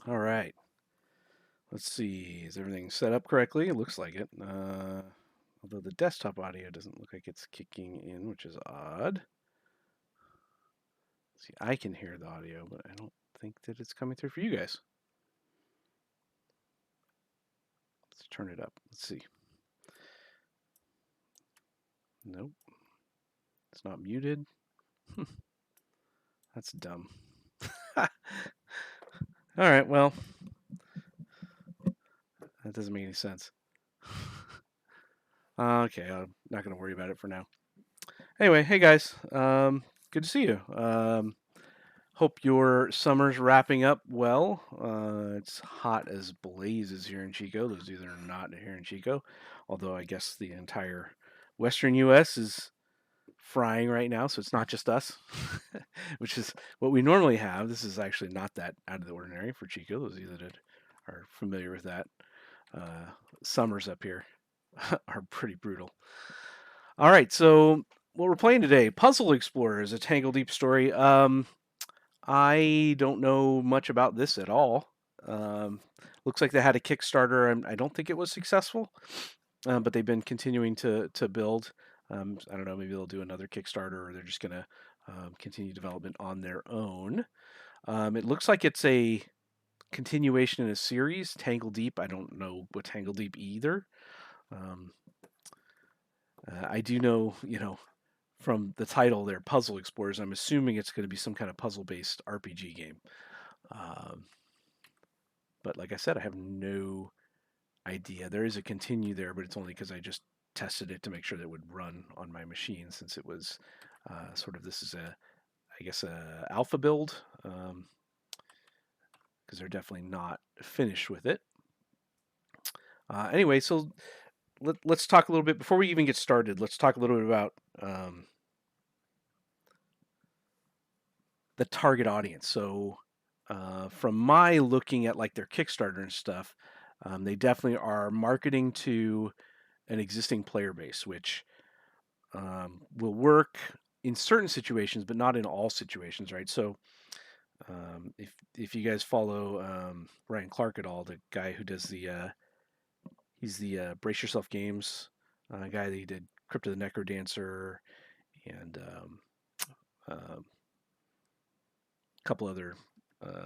All right. Let's see. Is everything set up correctly? It looks like it. Although the desktop audio doesn't look like it's kicking in, which is odd. See, I can hear the audio, but I don't think that it's coming through for you guys. Let's turn it up. Let's see. Nope. It's not muted. That's dumb. All right. Well, that doesn't make any sense. Okay. I'm not going to worry about it for now. Anyway, hey guys. Good to see you. Hope your summer's wrapping up well. It's hot as blazes here in Chico. Those of you that are not here in Chico, although I guess the entire western U.S. is frying right now, so it's not just us, which is what we normally have. This is actually not that out of the ordinary for Chico. Those of you that are familiar with that, uh, summers up here are pretty brutal. All right, so what we're playing today, Puzzle Explorer, is a Tangledeep story. I don't know much about this at all. Um, Looks like they had a Kickstarter, and I don't think it was successful, but they've been continuing to build. I don't know, maybe they'll do another Kickstarter, or they're just gonna continue development on their own. It looks like it's a continuation in a series, Tangledeep. I don't know what Tangledeep either. Um, I do know, from the title there, Puzzle Explorers. I'm assuming it's going to be some kind of puzzle-based RPG game. Um, but like I said, I have no idea. There is a continue there, but it's only because I just tested it to make sure that it would run on my machine, since it was sort of, this is I guess, a alpha build, because they're definitely not finished with it. Anyway, so let's talk a little bit before we even get started. Let's talk a little bit about the target audience. So, from my looking at like their Kickstarter and stuff, they definitely are marketing to an existing player base, which will work in certain situations, but not in all situations, right? So, if you guys follow Ryan Clark at all, the guy who does he's the Brace Yourself Games guy that he did Crypt of the Necro Dancer and a couple other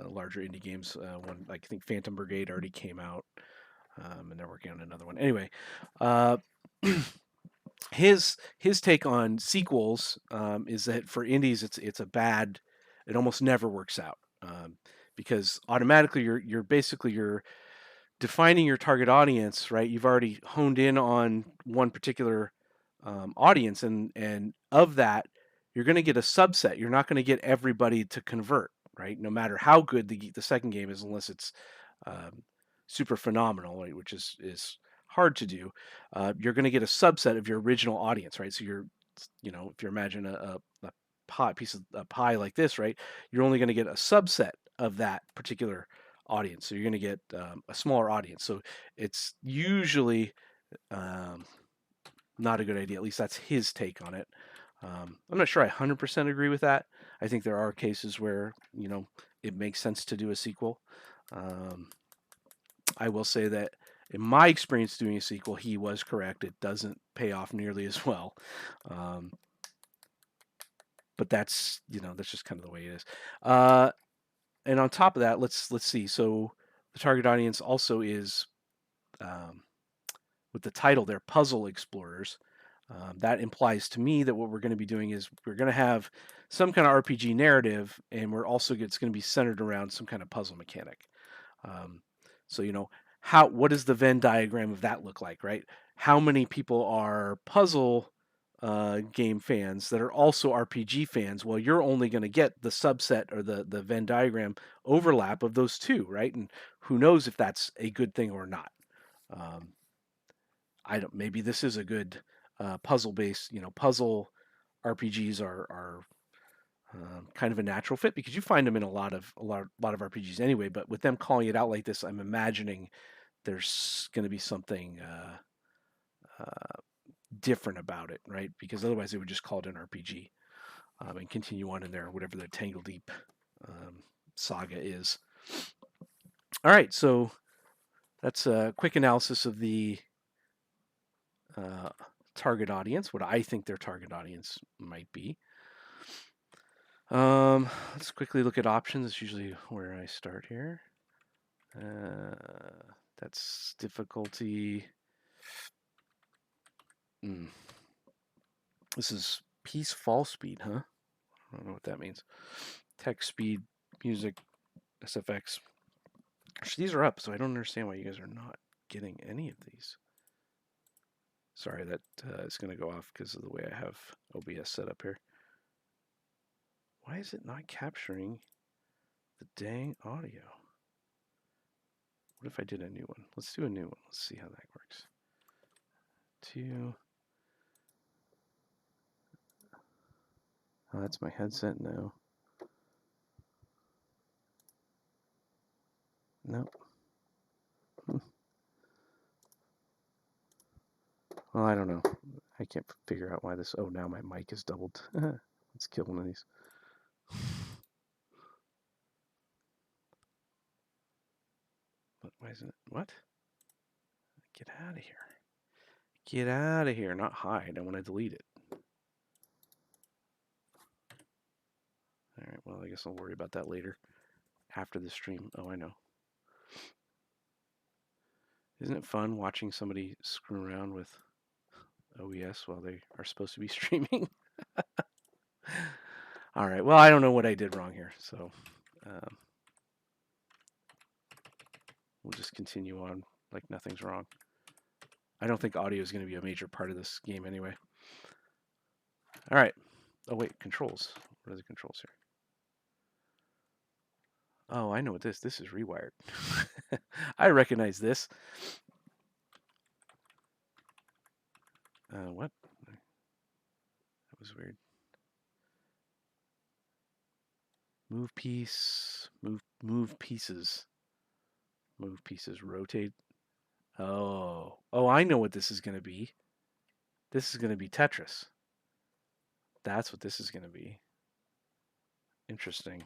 larger indie games. One, like, I think Phantom Brigade already came out, and they're working on another one. Anyway, uh, his take on sequels is that for indies, it's a bad. It almost never works out, because automatically you're defining your target audience, right? You've already honed in on one particular audience, and of that, you're going to get a subset. You're not going to get everybody to convert, right? No matter how good the second game is, unless it's um, super phenomenal, right? Which is hard to do. You're going to get a subset of your original audience, right? So if you imagine a piece of a pie like this, right? You're only going to get a subset of that particular audience. So you're going to get a smaller audience. So it's usually um, not a good idea. At least that's his take on it. I'm not sure I 100% agree with that. I think there are cases where it makes sense to do a sequel. Um, I will say that in my experience doing a sequel, he was correct. It doesn't pay off nearly as well. Um, but that's just kind of the way it is. And on top of that, let's see. So the target audience also is, um, with the title, they're puzzle explorers. That implies to me that what we're going to be doing is we're going to have some kind of RPG narrative, and it's going to be centered around some kind of puzzle mechanic. Um, so what does the Venn diagram of that look like, right? How many people are puzzle game fans that are also RPG fans? Well, you're only going to get the subset, or the Venn diagram overlap of those two, right? And who knows if that's a good thing or not. Um, I don't. Maybe this is a good puzzle based. Puzzle RPGs are kind of a natural fit, because you find them in a lot of RPGs anyway. But with them calling it out like this, I'm imagining there's going to be something uh, different about it, right? Because otherwise they would just call it an RPG, and continue on in there, whatever the Tangledeep saga is. All right, so that's a quick analysis of the uh, target audience, what I think their target audience might be. Let's quickly look at options. It's usually where I start here. That's difficulty. This is piece fall speed, huh? I don't know what that means. Text speed, music, SFX. Actually, these are up, so I don't understand why you guys are not getting any of these. Sorry, that is going to go off because of the way I have OBS set up here. Why is it not capturing the dang audio? What if I did a new one? Let's do a new one. Let's see how that works. 2. Oh, that's my headset now. Nope. Well, I don't know. I can't figure out why this. Oh, now my mic is doubled. Let's kill one of these. But why isn't it? What? Get out of here. Get out of here. Not hide. I want to delete it. All right. Well, I guess I'll worry about that later. After the stream. Oh, I know. Isn't it fun watching somebody screw around with OES while they are supposed to be streaming? All right. Well, I don't know what I did wrong here. So we'll just continue on like nothing's wrong. I don't think audio is going to be a major part of this game anyway. All right. Oh, wait. Controls. What are the controls here? Oh, I know what this. This is rewired. I recognize this. What? That was weird. Move piece. Move pieces. Move pieces. Rotate. Oh. Oh, I know what this is going to be. This is going to be Tetris. That's what this is going to be. Interesting.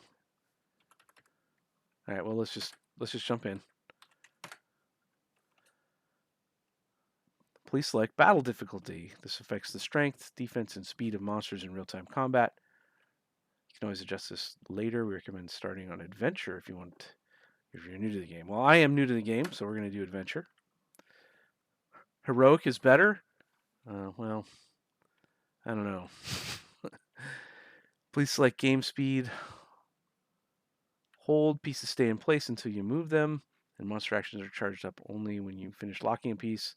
All right, well let's just jump in. Please select battle difficulty. This affects the strength, defense, and speed of monsters in real-time combat. You can always adjust this later. We recommend starting on adventure if you're new to the game. Well, I am new to the game, so we're going to do adventure. Heroic is better. Well, I don't know. Please select game speed. Hold pieces stay in place until you move them, and monster actions are charged up only when you finish locking a piece.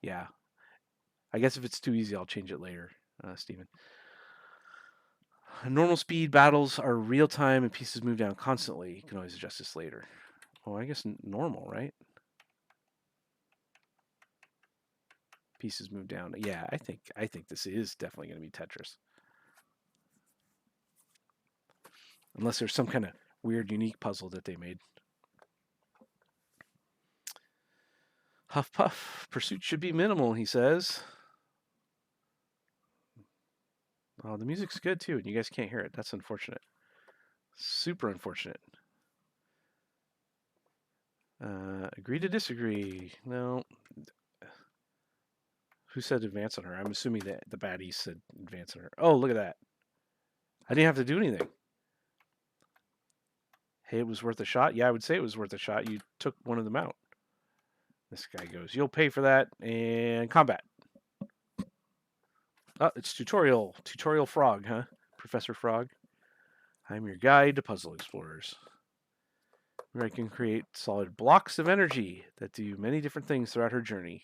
Yeah. I guess if it's too easy, I'll change it later, Steven. Normal speed battles are real time and pieces move down constantly. You can always adjust this later. Oh, I guess normal, right? Pieces move down. Yeah, I think this is definitely going to be Tetris. Unless there's some kind of weird, unique puzzle that they made. Huff puff. Pursuit should be minimal, he says. Oh, the music's good too, and you guys can't hear it. That's unfortunate. Super unfortunate. Agree to disagree. No. Who said advance on her? I'm assuming that the baddies said advance on her. Oh, look at that. I didn't have to do anything. Hey, it was worth a shot. Yeah, I would say it was worth a shot. You took one of them out. This guy goes, you'll pay for that. And combat. Oh, it's tutorial. Tutorial Frog, huh? Professor Frog. I'm your guide to puzzle explorers. Where I can create solid blocks of energy that do many different things throughout her journey.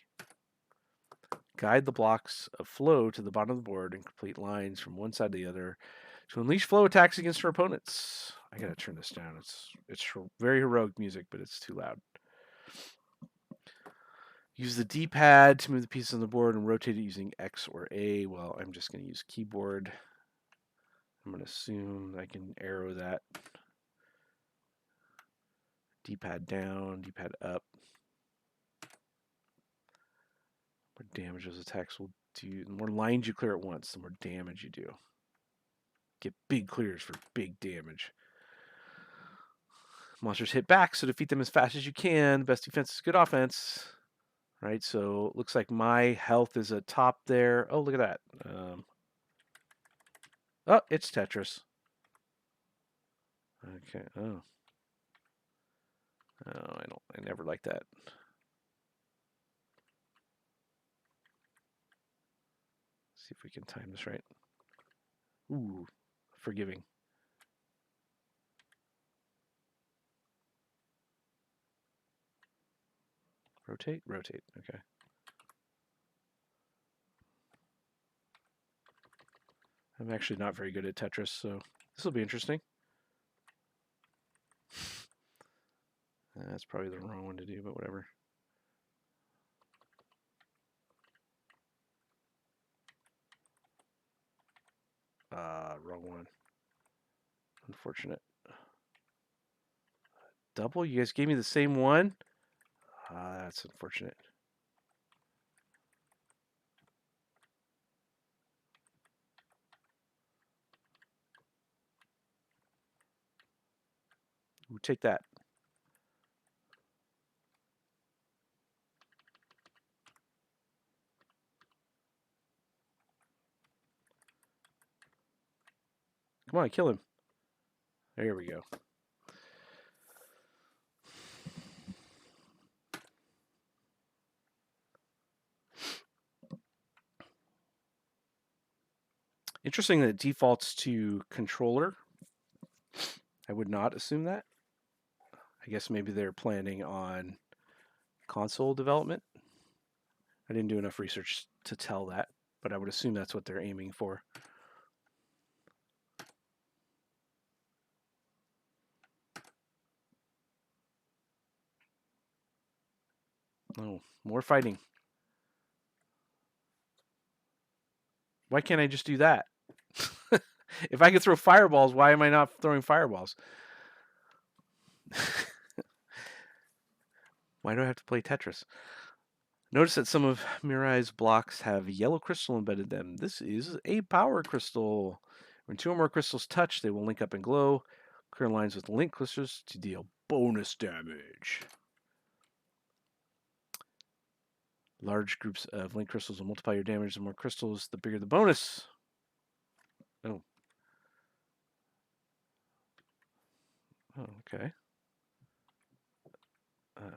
Guide the blocks of flow to the bottom of the board and complete lines from one side to the other to unleash flow attacks against her opponents. I gotta turn this down. It's very heroic music, but it's too loud. Use the D-pad to move the pieces on the board and rotate it using X or A. Well, I'm just going to use keyboard. I'm going to assume I can arrow that. D-pad down, D-pad up. More damage those attacks will do. The more lines you clear at once, the more damage you do. Get big clears for big damage. Monsters hit back, so defeat them as fast as you can. Best defense is good offense. Right, so it looks like my health is atop there. Oh, look at that. Oh, it's Tetris. Okay. Oh. Oh, I never like that. See if we can time this right. Ooh, forgiving. Rotate, rotate. Okay. I'm actually not very good at Tetris, so this will be interesting. That's probably the wrong one to do, but whatever. Wrong one. Unfortunate. Double? You guys gave me the same one? That's unfortunate. Ooh, take that. Come on, kill him. There we go. Interesting that it defaults to controller. I would not assume that. I guess maybe they're planning on console development. I didn't do enough research to tell that, but I would assume that's what they're aiming for. Oh, more fighting. Why can't I just do that? If I could throw fireballs, why am I not throwing fireballs? Why do I have to play Tetris? Notice that some of Mirai's blocks have yellow crystal embedded in them. This is a power crystal. When two or more crystals touch, they will link up and glow. Clear lines with link crystals to deal bonus damage. Large groups of link crystals will multiply your damage. The more crystals, the bigger the bonus. Oh. Oh, okay. Uh,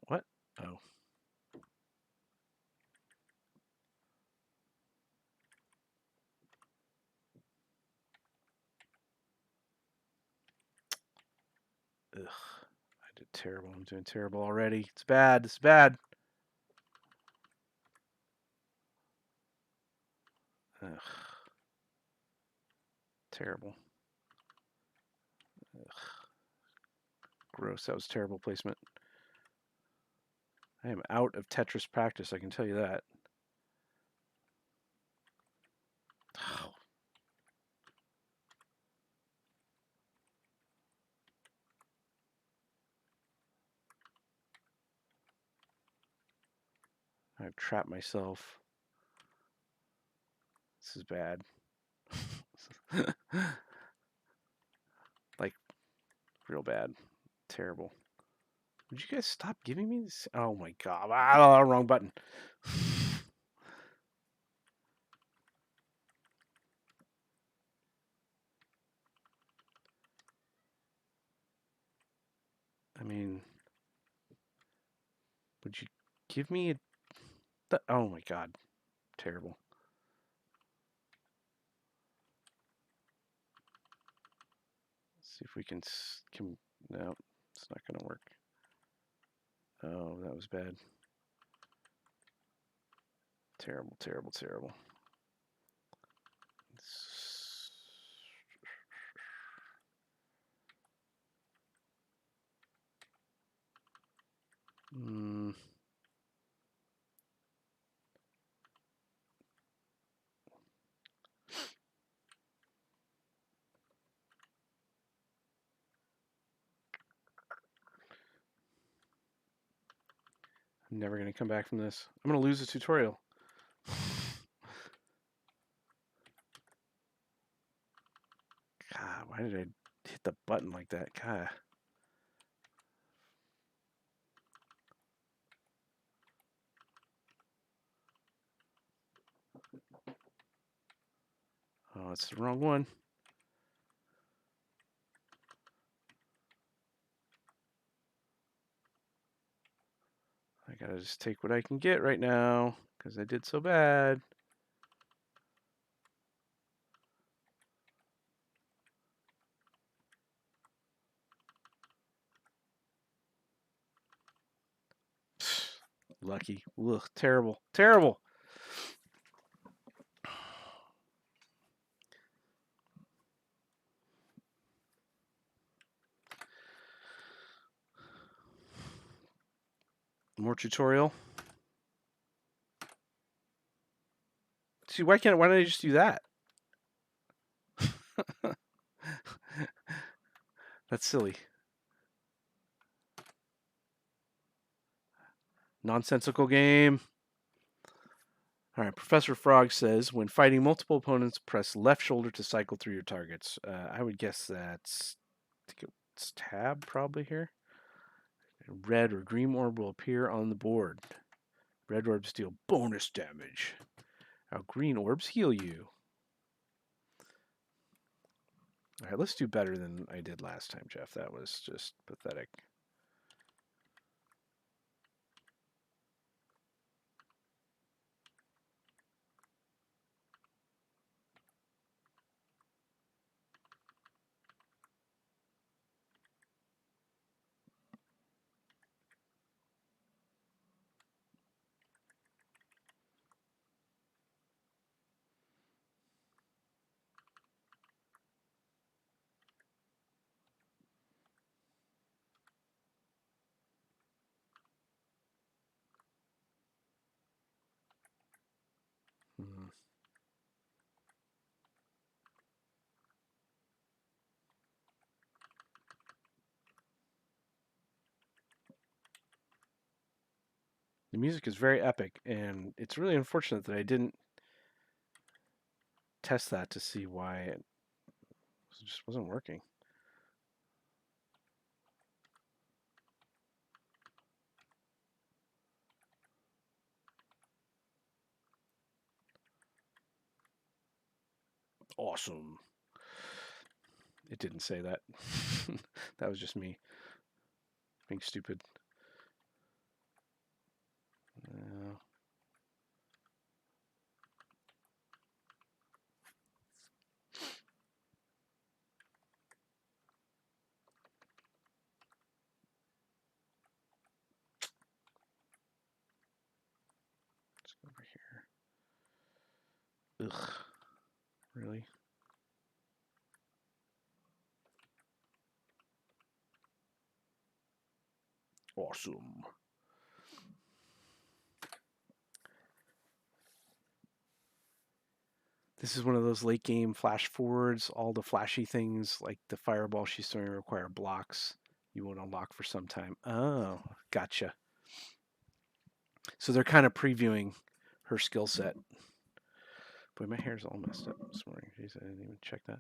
what? Oh. Ugh. I did terrible. I'm doing terrible already. It's bad. It's bad. Ugh. Terrible. Ugh. Gross. That was terrible placement. I am out of Tetris practice, I can tell you that. I've trapped myself. This is bad. Like, real bad. Terrible. Would you guys stop giving me this? Oh my god. Ah, wrong button. I mean, would you give me a... Oh my god. Terrible. Let's see if we can... No, it's not going to work. Oh, that was bad. Terrible, terrible, terrible. I'm never going to come back from this. I'm going to lose the tutorial. God, why did I hit the button like that? God. Oh, it's the wrong one. I gotta just take what I can get right now because I did so bad. Lucky. Ugh, terrible. Terrible. More tutorial. See, why don't I just do that? That's silly. Nonsensical game. All right, Professor Frog says when fighting multiple opponents, press left shoulder to cycle through your targets. I would guess that's tab probably here. Red or green orb will appear on the board. Red orbs deal bonus damage. Now green orbs heal you. All right, let's do better than I did last time, Jeff. That was just pathetic. Hmm. The music is very epic, and it's really unfortunate that I didn't test that to see why it just wasn't working. Awesome. It didn't say that. That was just me being stupid. Uh, let's go over here. Ugh. Really? Awesome. This is one of those late game flash forwards. All the flashy things like the fireball she's throwing require blocks you won't unlock for some time. Oh, gotcha. So they're kind of previewing her skill set. Boy, my hair's all messed up this morning. Jeez, I didn't even check that.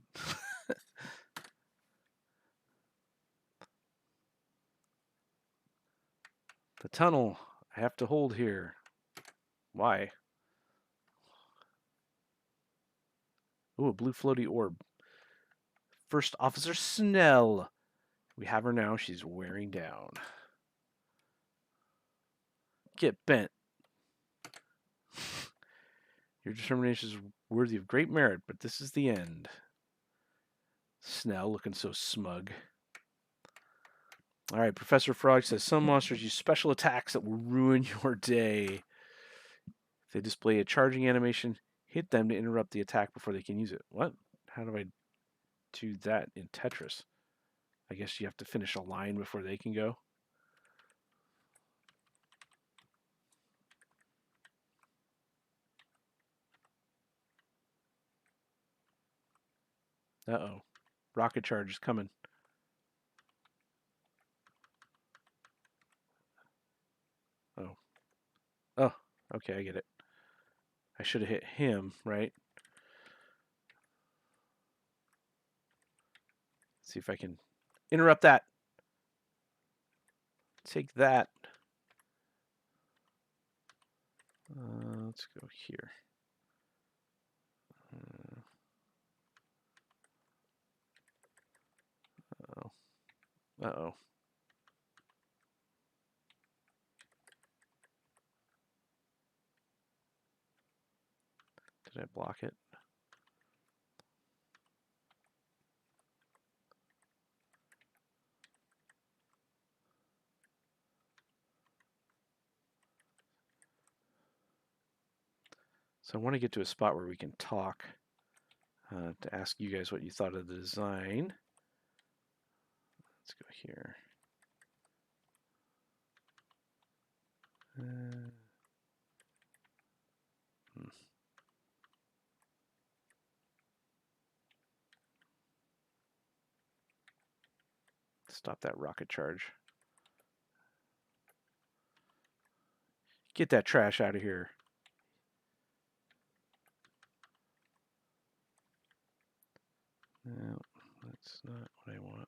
The tunnel. I have to hold here. Why? Ooh, a blue floaty orb. First Officer Snell. We have her now. She's wearing down. Get bent. Your determination is worthy of great merit, but this is the end. Snell looking so smug. All right, Professor Frog says some monsters use special attacks that will ruin your day. If they display a charging animation, hit them to interrupt the attack before they can use it. What? How do I do that in Tetris? I guess you have to finish a line before they can go. Uh-oh. Rocket charge is coming. Oh. Okay, I get it. I should have hit him, right? See if I can interrupt that. Take that. Let's go here. Uh-oh. Uh-oh. Did I block it? So I want to get to a spot where we can talk to ask you guys what you thought of the design. Let's go here. Hmm. Stop that rocket charge. Get that trash out of here. No, that's not what I want.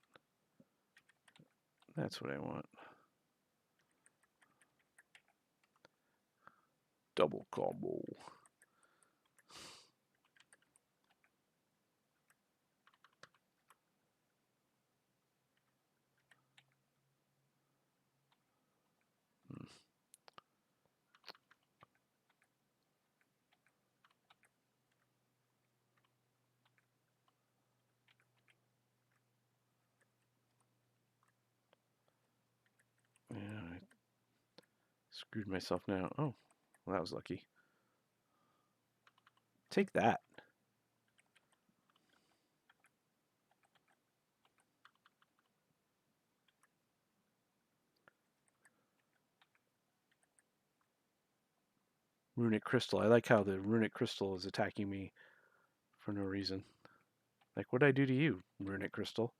That's what I want. Double combo. Yeah, I screwed myself now. Oh, well, that was lucky. Take that. Runic crystal. I like how the runic crystal is attacking me for no reason. Like, what did I do to you, runic crystal?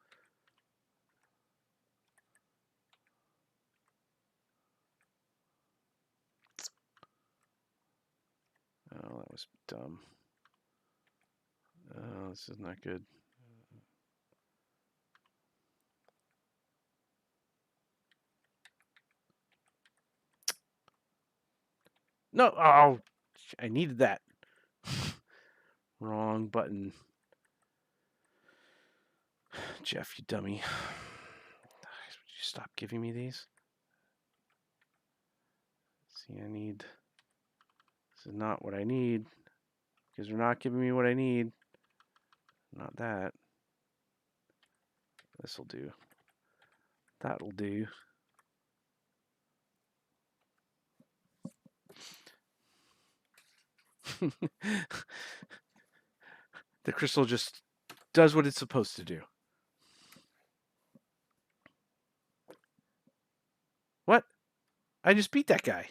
Oh, that was dumb. Oh, this is not good. No, oh, I needed that. Wrong button. Jeff, you dummy. Would you stop giving me these? See, I need. This is not what I need. Because they're not giving me what I need. Not that. This'll do. That'll do. The crystal just does what it's supposed to do. What? I just beat that guy.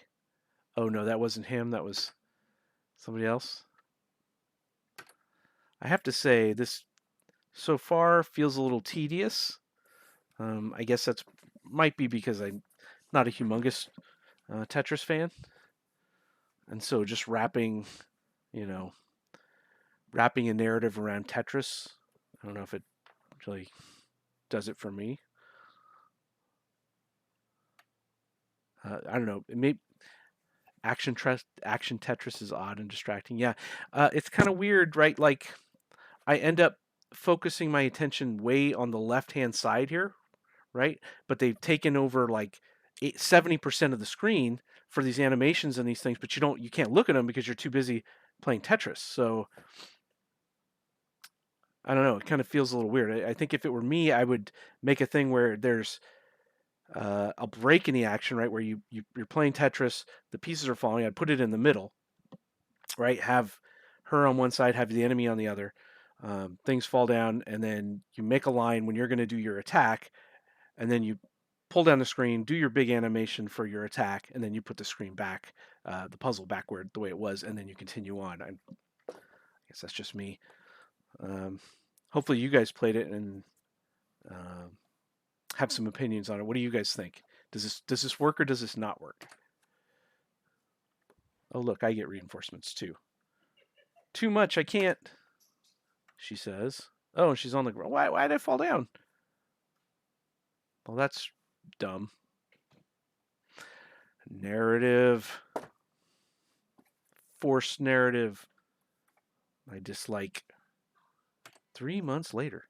Oh no, that wasn't him. That was somebody else. I have to say, this so far feels a little tedious. I guess that's might be because I'm not a humongous Tetris fan, and so just you know, wrapping a narrative around Tetris. I don't know if it really does it for me. I don't know. Maybe action Tetris is odd and distracting. Yeah, it's kind of weird, right? Like I end up focusing my attention way on the left hand side here, right? But they've taken over like 70% of the screen for these animations and these things, but you can't look at them because you're too busy playing Tetris. So I don't know. It kind of feels a little weird. I think if it were me, I would make a thing where there's a break in the action, right? Where you're playing Tetris, the pieces are falling. I'd put it in the middle, right? Have her on one side, have the enemy on the other. Things fall down, and then you make a line when you're going to do your attack, and then you pull down the screen, do your big animation for your attack, and then you put the screen back, the puzzle backward the way it was, and then you continue on. I guess that's just me. Um, Hopefully, you guys played it and uh, have some opinions on it. What do you guys think? Does this work or does this not work? Oh, look, I get reinforcements too. Too much, I can't, she says. Oh, and she's on the ground. Why did I fall down? Well, that's dumb. Narrative. Forced narrative. I dislike. 3 months later.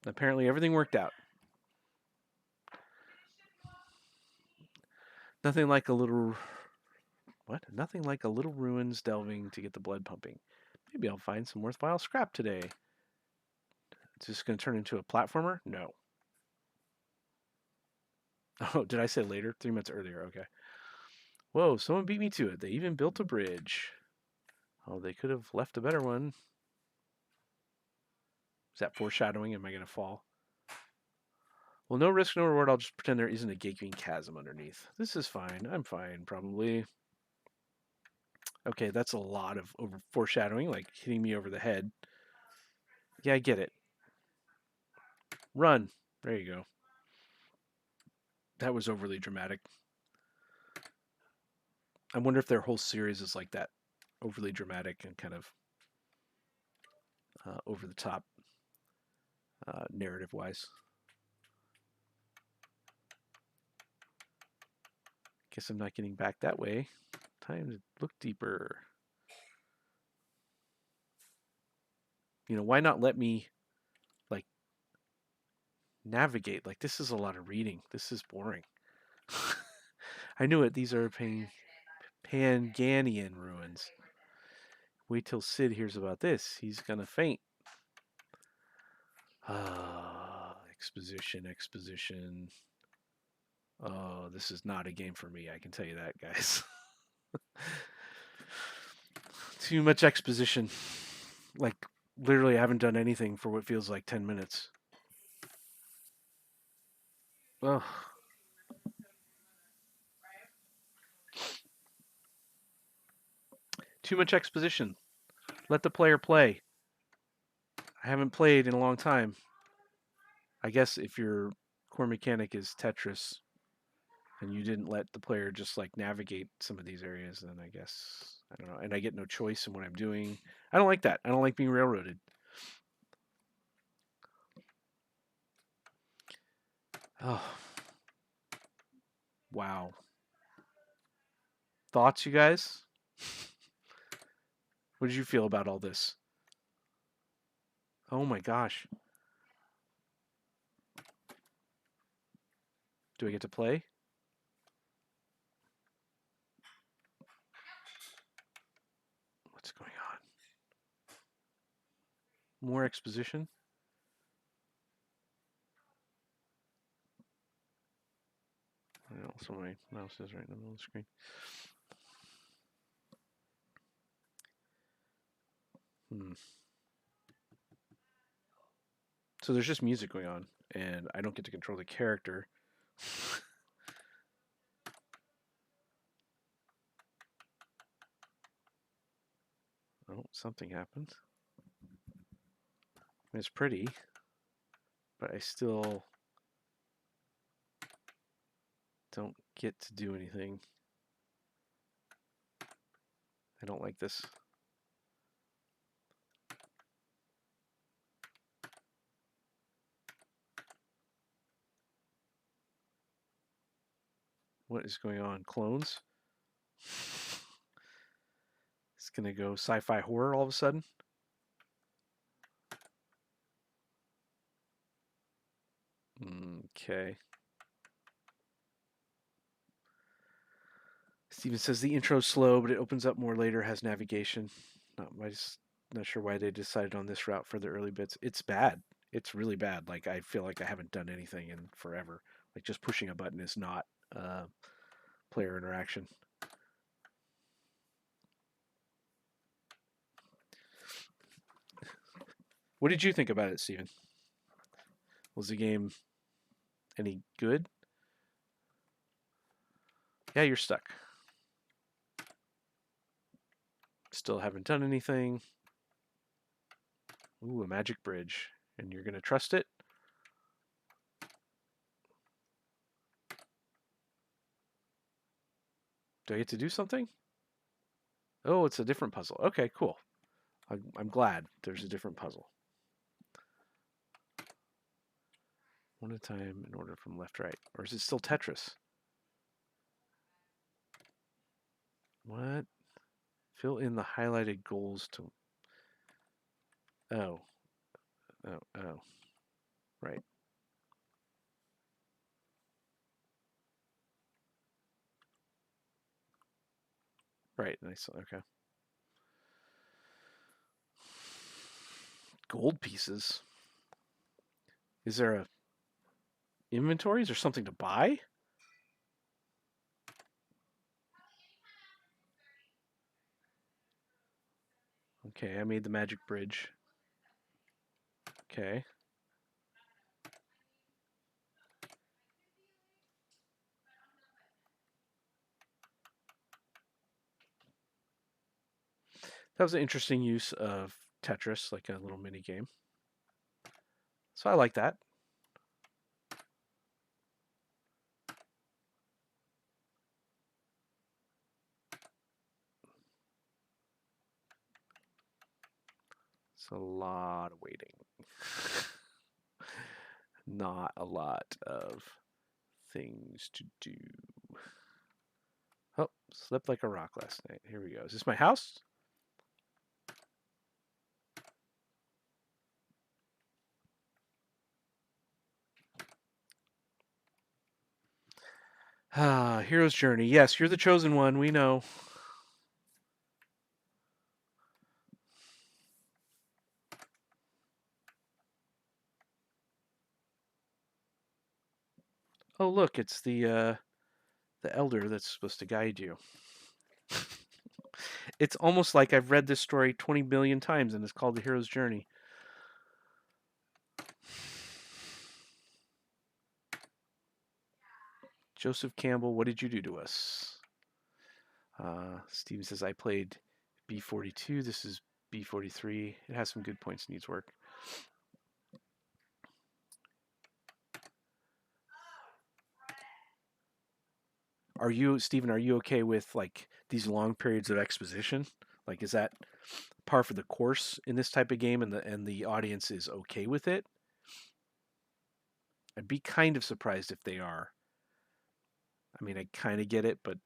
Apparently everything worked out. Nothing like a little... What? Nothing like a little ruins delving to get the blood pumping. Maybe I'll find some worthwhile scrap today. It's just going to turn into a platformer? No. Oh, did I say later? 3 months earlier. Okay. Whoa, someone beat me to it. They even built a bridge. Oh, they could have left a better one. Is that foreshadowing? Am I going to fall? Well, no risk, no reward. I'll just pretend there isn't a gaping chasm underneath. This is fine. I'm fine, probably. Okay, that's a lot of foreshadowing, like hitting me over the head. Yeah, I get it. Run. There you go. That was overly dramatic. I wonder if their whole series is like that. Overly dramatic and kind of over the top narrative wise. Guess I'm not getting back that way. Time to look deeper. You know, why not let me like navigate? Like this is a lot of reading. This is boring. I knew it. These are Panganian ruins. Wait till Sid hears about this. He's gonna faint. Exposition. Oh, this is not a game for me. I can tell you that, guys. Too much exposition. Like, literally, I haven't done anything for what feels like 10 minutes. Ugh. Too much exposition. Let the player play. I haven't played in a long time. I guess if your core mechanic is Tetris and you didn't let the player just like navigate some of these areas, then I guess, I don't know. And I get no choice in what I'm doing. I don't like that. I don't like being railroaded. Oh. Wow. Thoughts, you guys? What did you feel about all this? Oh my gosh. Do I get to play? What's going on? More exposition? Also, my mouse is right in the middle of the screen. So there's just music going on, and I don't get to control the character. Oh, something happened. It's pretty, but I still don't get to do anything. I don't like this. What is going on? Clones? It's gonna go sci-fi horror all of a sudden. Okay. Steven says the intro's slow, but it opens up more later, has navigation. Not sure why they decided on this route for the early bits. It's bad. It's really bad. Like I feel like I haven't done anything in forever. Like just pushing a button is not player interaction. What did you think about it, Steven? Was the game any good? Yeah, you're stuck. Still haven't done anything. Ooh, a magic bridge. And you're going to trust it? Do I get to do something? Oh, it's a different puzzle. Okay, cool. I'm glad there's a different puzzle. One at a time in order from left to right. Or is it still Tetris? What? Fill in the highlighted goals to... Oh. Oh. Right. Right. Nice. Okay. Gold pieces. Is there a inventory? Is there something to buy? Okay, I made the magic bridge. Okay. That was an interesting use of Tetris, like a little mini game. So I like that. It's a lot of waiting. Not a lot of things to do. Oh, slept like a rock last night. Here we go. Is this my house? Ah, Hero's Journey. Yes, you're the chosen one. We know. Oh, look, it's the elder that's supposed to guide you. It's almost like I've read this story 20 million times and it's called The Hero's Journey. Joseph Campbell, what did you do to us? Steven says, I played B42. This is B43. It has some good points, needs work. Are you, Steven, are you okay with like these long periods of exposition? Like, is that par for the course in this type of game and the audience is okay with it? I'd be kind of surprised if they are. I mean, I kind of get it, but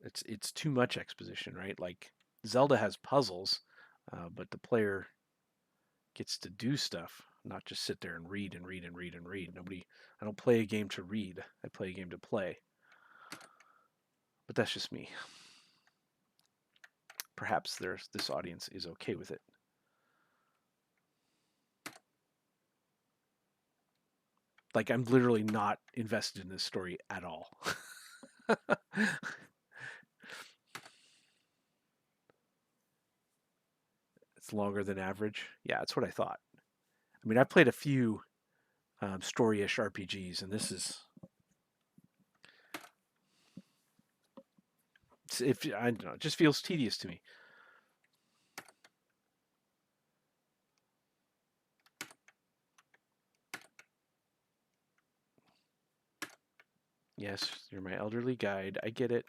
it's too much exposition, right? Like Zelda has puzzles, but the player gets to do stuff, not just sit there and read and read and read and read. I don't play a game to read. I play a game to play. But that's just me. Perhaps this audience is okay with it. Like I'm literally not invested in this story at all. It's longer than average. Yeah, that's what I thought. I mean, I've played a few story-ish RPGs, and this is if I don't know, it just feels tedious to me. Yes, you're my elderly guide. I get it.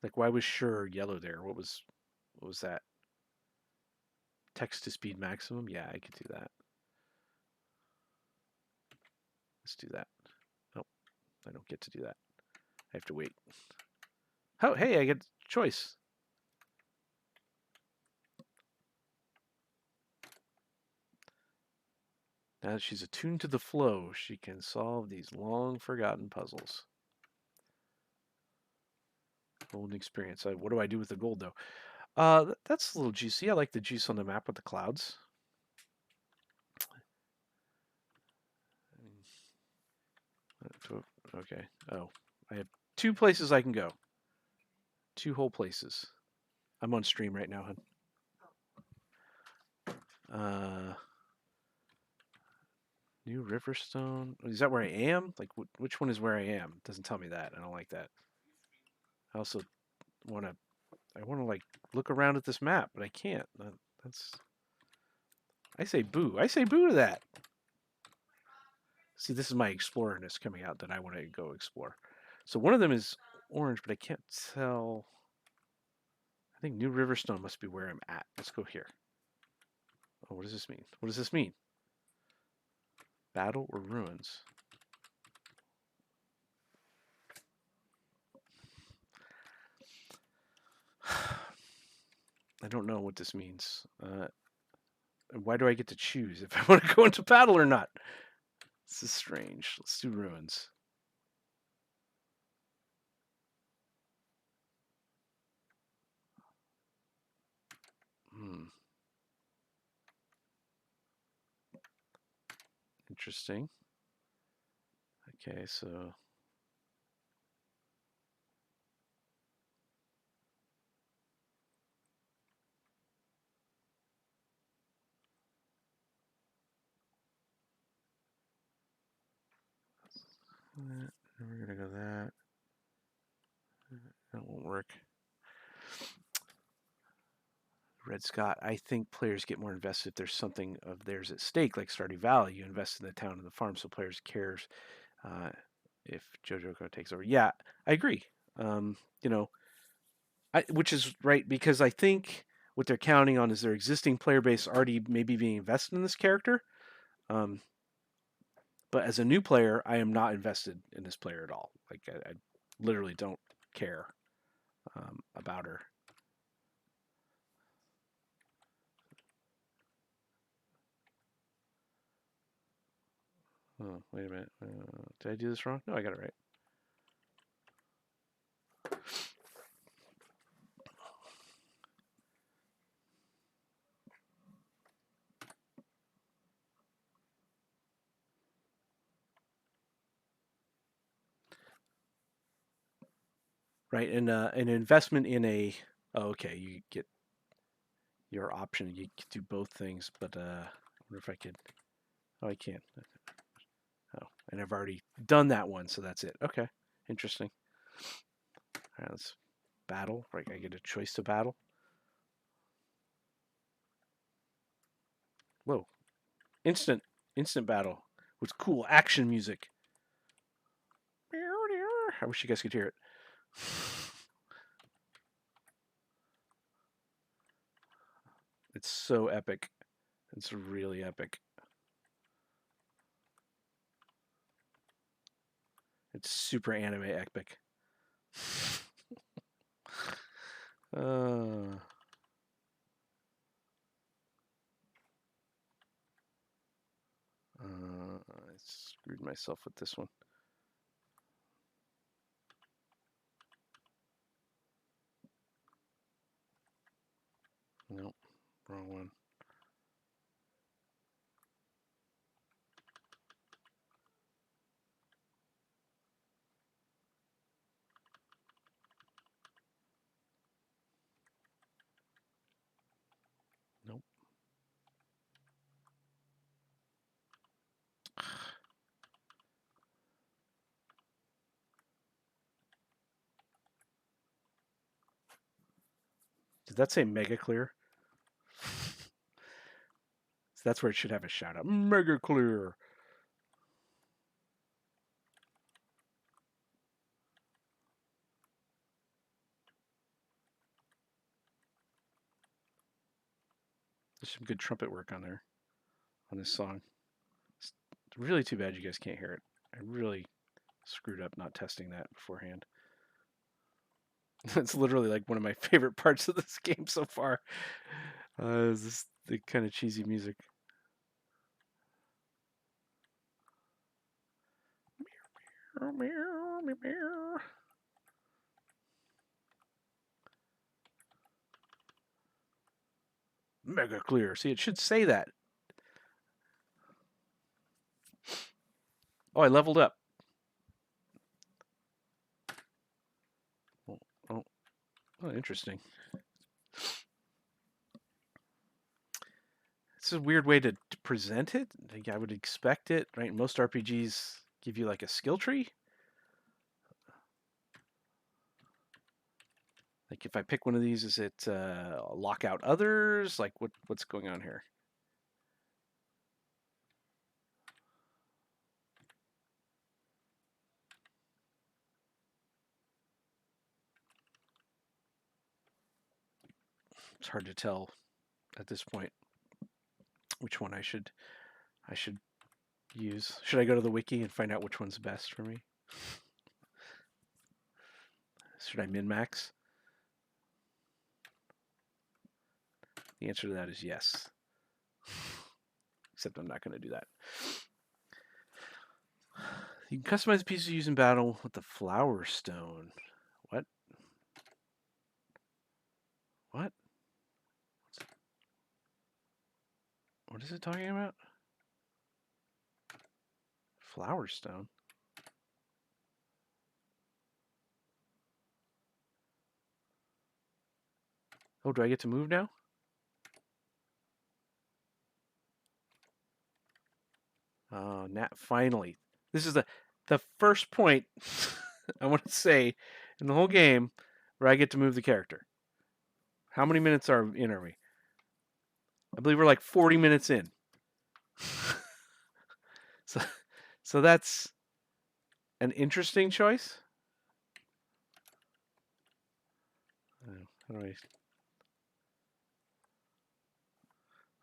Like, why was sure yellow there? What was that? Text to speed maximum? Yeah, I could do that. Let's do that. Oh, I don't get to do that. I have to wait. Oh, hey, I get choice. Now that she's attuned to the flow, she can solve these long forgotten puzzles. Golden experience. What do I do with the gold though? That's a little juicy. I like the juice on the map with the clouds. Okay. Oh, I have 2 places I can go. 2 whole places. I'm on stream right now, hun. New Riverstone. Is that where I am? Like, which one is where I am? It doesn't tell me that. I don't like that. I also want to. I want to like look around at this map, but I can't. That's. I say boo. I say boo to that. See, this is my explorerness coming out that I want to go explore. So one of them is orange, but I can't tell. I think New Riverstone must be where I'm at. Let's go here. Oh, what does this mean? What does this mean? Battle or ruins? I don't know what this means. Why do I get to choose if I want to go into battle or not? This is strange. Let's do ruins. Hmm. Interesting. Okay, so we're gonna go that. That won't work. Red Scott, I think players get more invested if there's something of theirs at stake, like Stardew Valley. You invest in the town and the farm, so players cares uh, if JoJo takes over. Yeah, I agree. You know, which is right because I think what they're counting on is their existing player base already maybe being invested in this character. Um, but as a new player, I am not invested in this player at all. Like I literally don't care about her. Oh, wait a minute. Did I do this wrong? No, I got it right. Right, and an investment in a. Oh, okay, you get your option. You can do both things, but I wonder if I could. Oh, I can. Oh, and I've already done that one, so that's it. Okay, interesting. All right, let's battle. Right, I get a choice to battle. Whoa, instant, instant battle with cool action music. I wish you guys could hear it. It's so epic. It's really epic. It's super anime epic. Uh, I screwed myself with this one. Nope, wrong one. Nope. Did that say mega clear? So that's where it should have a shout out. Mega clear. There's some good trumpet work on there on this song. It's really too bad you guys can't hear it. I really screwed up not testing that beforehand. It's literally like one of my favorite parts of this game so far. Is this the kind of cheesy music? Mega clear. See, it should say that. Oh, I leveled up. Oh, oh, oh interesting. It's a weird way to present it. Like I would expect it, right? Most RPGs give you like a skill tree. Like if I pick one of these, is it lock out others? Like what's going on here? It's hard to tell at this point which one I should use. Should I go to the wiki and find out which one's best for me? Should I min-max? The answer to that is yes. Except I'm not going to do that. You can customize pieces using battle with the flower stone. What? What? What is it talking about? Flower stone? Oh, do I get to move now? Oh, finally. This is the first point I want to say in the whole game where I get to move the character. How many minutes are we? I believe we're like 40 minutes in. so that's an interesting choice. How do I?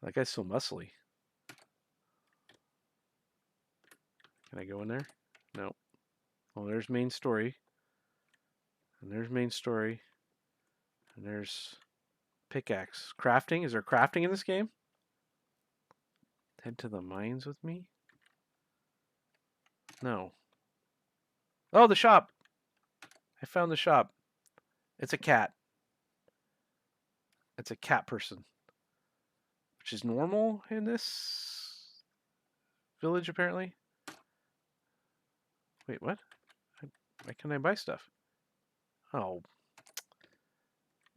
That guy's so muscly. Can I go in there? No. Well, there's main story. And there's main story. And there's pickaxe. Crafting? Is there crafting in this game? Head to the mines with me? No. Oh, the shop! I found the shop. It's a cat. It's a cat person. Which is normal in this village, apparently. Wait, what? Why can't I buy stuff? Oh.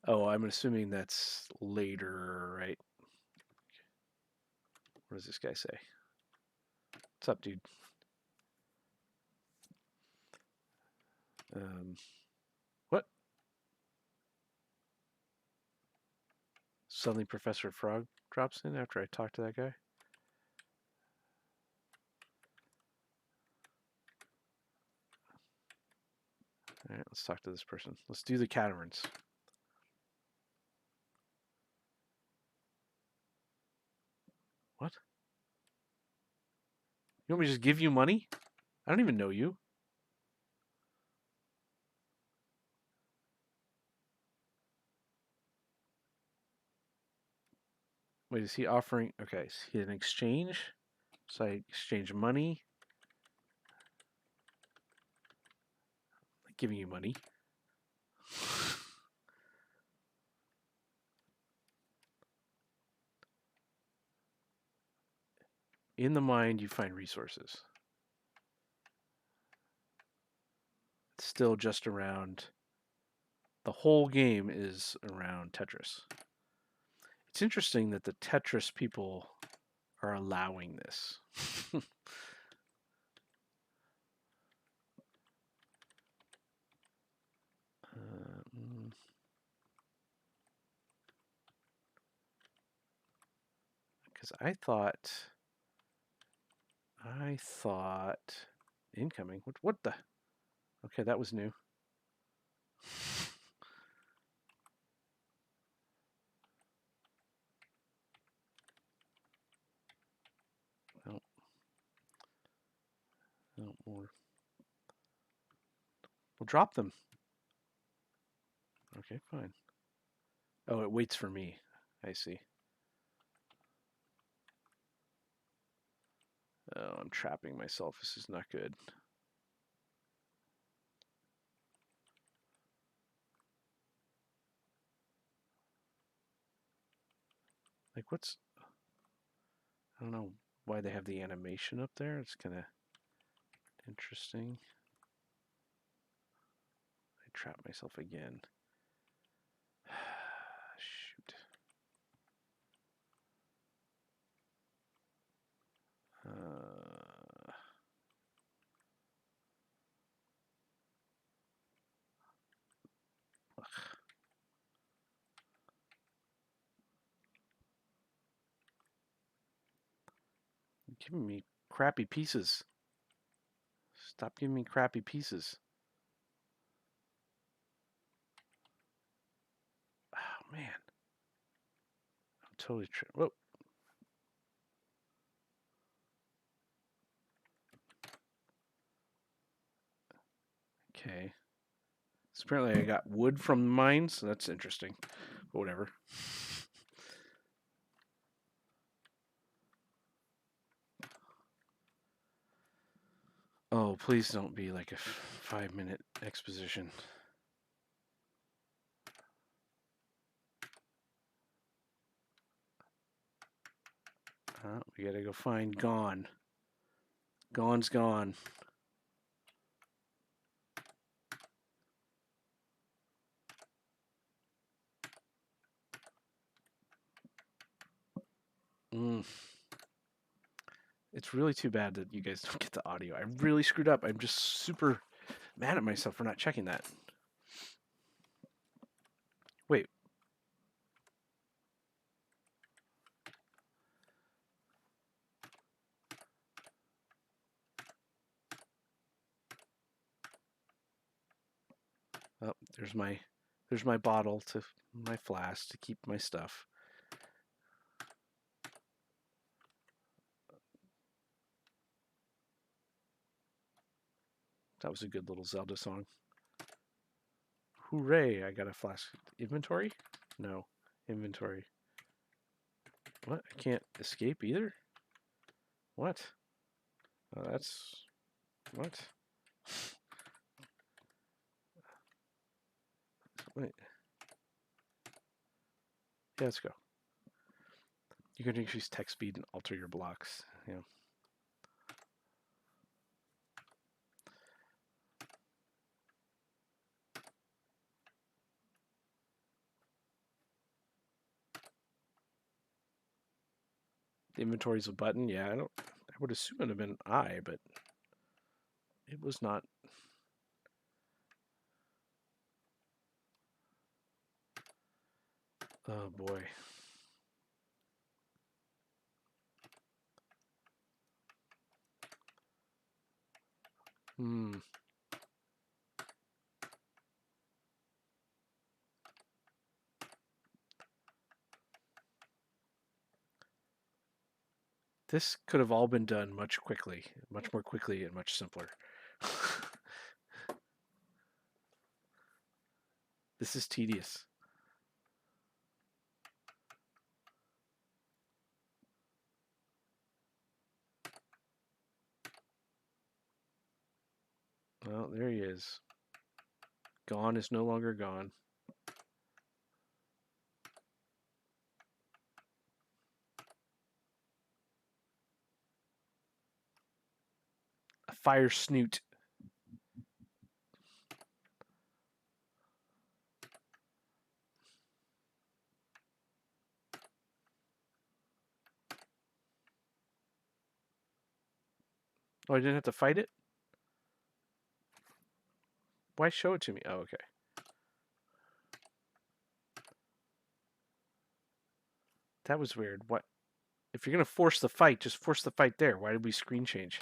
Oh, I'm assuming that's later, right? What does this guy say? What's up, dude? What? Suddenly Professor Frog drops in after I talk to that guy. All right, let's talk to this person. Let's do the catamarans. What? You want me to just give you money? I don't even know you. Wait, is he offering? Okay, is he an exchange? So I exchange money. I'm giving you money. In the mind, you find resources. It's still just around. The whole game is around Tetris. It's interesting that the Tetris people are allowing this. Because I thought incoming. What the? Okay, that was new. No. No more. We'll drop them. Okay, fine. Oh, it waits for me. I see. Oh, I'm trapping myself. This is not good. Like, what's... I don't know why they have the animation up there. It's kind of interesting. I trap myself again. Shoot. You're giving me crappy pieces. Stop giving me crappy pieces. Oh, man. totally true. Whoa. Okay. So apparently I got wood from the mines. So that's interesting. But whatever. Oh, please don't be like a 5-minute exposition. We gotta go find Gone. Gone's gone. It's really too bad that you guys don't get the audio. I really screwed up. I'm just super mad at myself for not checking that. Wait. Oh, there's my bottle to my flask to keep my stuff. That was a good little Zelda song. Hooray, I got a flask. Inventory? No. Inventory. What? I can't escape either? What? Oh, that's... What? Wait. Yeah, let's go. You can increase text speed and alter your blocks. Yeah. The inventory's a button. Yeah, I would assume it would have been I, but it was not. Oh boy. Hmm. This could have all been done much more quickly and much simpler. This is tedious. Well, there he is. Gone is no longer gone. A fire snoot. Oh, I didn't have to fight it? Why show it to me? Oh, okay. That was weird. What? If you're going to force the fight, just force the fight there. Why did we screen change?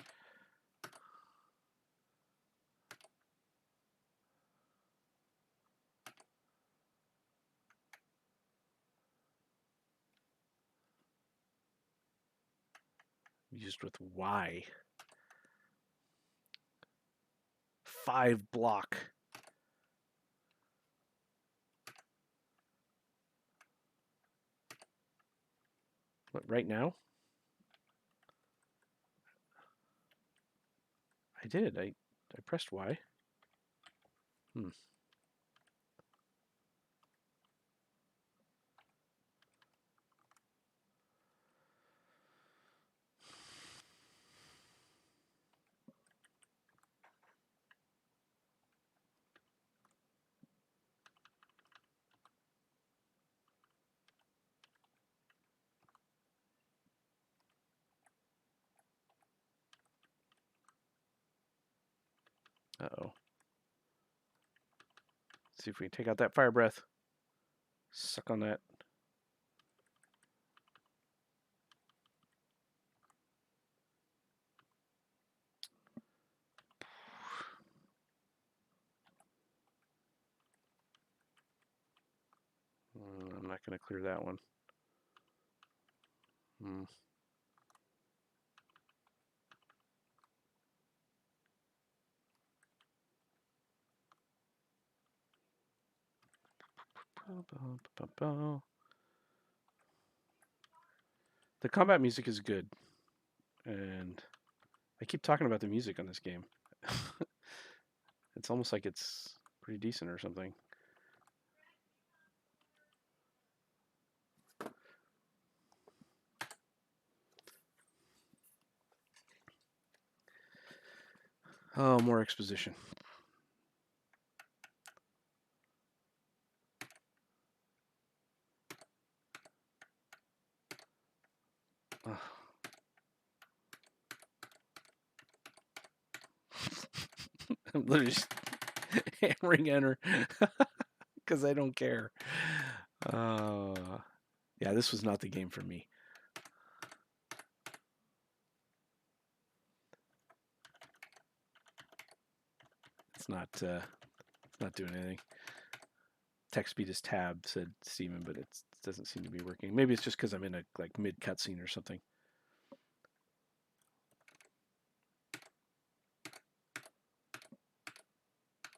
Used with Y. 5 block. What, right now? I did. I pressed Y. Hmm. Uh-oh. See if we can take out that fire breath. Suck on that. I'm not going to clear that one. Mm. The combat music is good, and I keep talking about the music on this game. It's almost like it's pretty decent or something. Oh, more exposition. Ugh. I'm literally just hammering enter because I don't care. Uh, yeah, this was not the game for me. It's not. It's not doing anything. Text speed is tab, said Steven, but it doesn't seem to be working. Maybe it's just because I'm in a like mid cutscene or something.